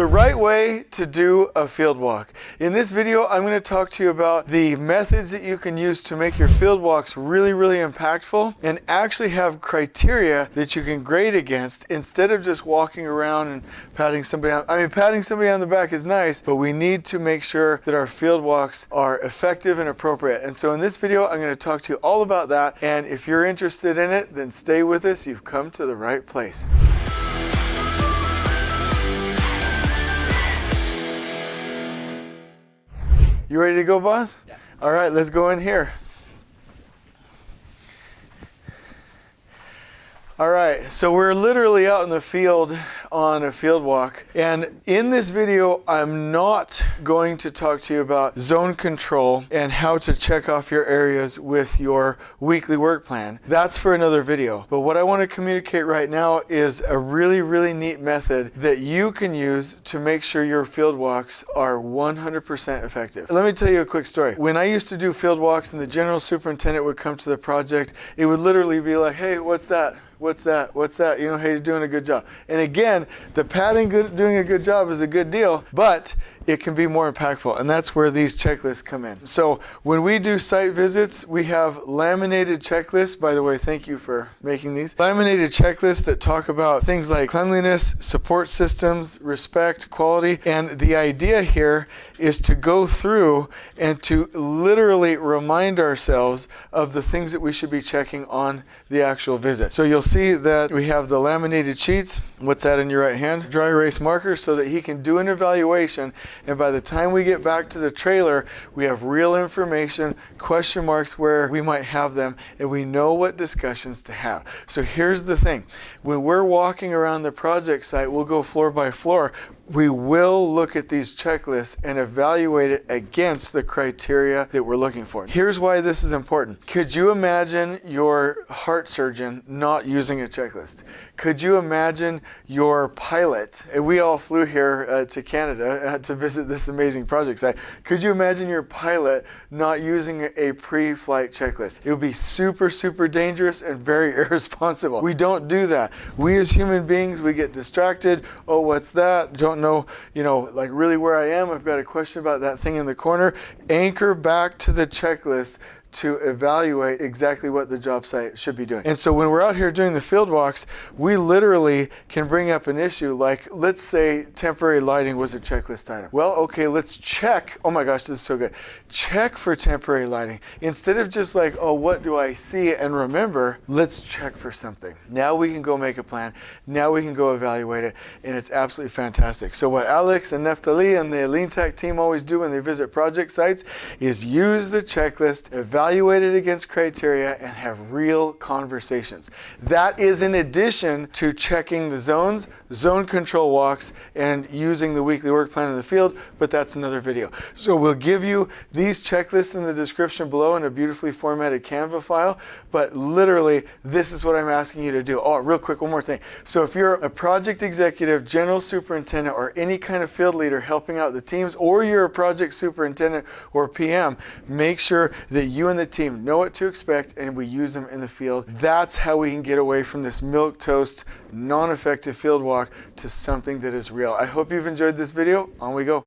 The right way to do a field walk. In this video, I'm going to talk to you about the methods that you can use to make your field walks really, really impactful and actually have criteria that you can grade against instead of just walking around and patting somebody on. I mean, patting somebody on the back is nice, but we need to make sure that our field walks are effective and appropriate. And so in this video, I'm going to talk to you all about that. And if you're interested in it, then stay with us. You've come to the right place. You ready to go, boss? Yeah. All right, let's go in here. All right, so we're literally out in the field on a field walk. And in this video, I'm not going to talk to you about zone control and how to check off your areas with your weekly work plan. That's for another video. But what I want to communicate right now is a really, really neat method that you can use to make sure your field walks are 100% effective. Let me tell you a quick story. When I used to do field walks and the general superintendent would come to the project, it would literally be like, hey, what's that? What's that? What's that? You know, hey, you're doing a good job. And again, the patting doing a good job is a good deal, but it can be more impactful. And that's where these checklists come in. So when we do site visits, we have laminated checklists. By the way, thank you for making these. Laminated checklists that talk about things like cleanliness, support systems, respect, quality. And the idea here is to go through and to literally remind ourselves of the things that we should be checking on the actual visit. So you'll see that we have the laminated sheets. What's that in your right hand? Dry erase markers so that he can do an evaluation. And by the time we get back to the trailer, we have real information, question marks where we might have them, and we know what discussions to have. So here's the thing. When we're walking around the project site, we'll go floor by floor. We will look at these checklists and evaluate it against the criteria that we're looking for. Here's why this is important. Could you imagine your heart surgeon not using a checklist? Could you imagine your pilot, and we all flew here to Canada to visit this amazing project site. Could you imagine your pilot not using a pre-flight checklist? It would be super, super dangerous and very irresponsible. We don't do that. We as human beings, we get distracted. Oh, what's that? Don't know, like really where I am. I've got a question about that thing in the corner. Anchor back to the checklist to evaluate exactly what the job site should be doing. And so when we're out here doing the field walks, we literally can bring up an issue like, let's say temporary lighting was a checklist item. Well, okay, let's check. Oh my gosh, this is so good. Check for temporary lighting. Instead of just like, oh, what do I see and remember, let's check for something. Now we can go make a plan. Now we can go evaluate it, and it's absolutely fantastic. So what Alex and Neftali and the Lean Tech team always do when they visit project sites is use the checklist, evaluate it against criteria, and have real conversations. That is in addition to checking the zones, zone control walks, and using the weekly work plan in the field, but that's another video. So we'll give you these checklists in the description below in a beautifully formatted Canva file, but literally this is what I'm asking you to do. Oh, real quick, one more thing. So if you're a project executive, general superintendent, or any kind of field leader helping out the teams, or you're a project superintendent or PM, make sure that you and the team know what to expect and we use them in the field. That's how we can get away from this milquetoast, non-effective field walk to something that is real. I hope you've enjoyed this video. On we go.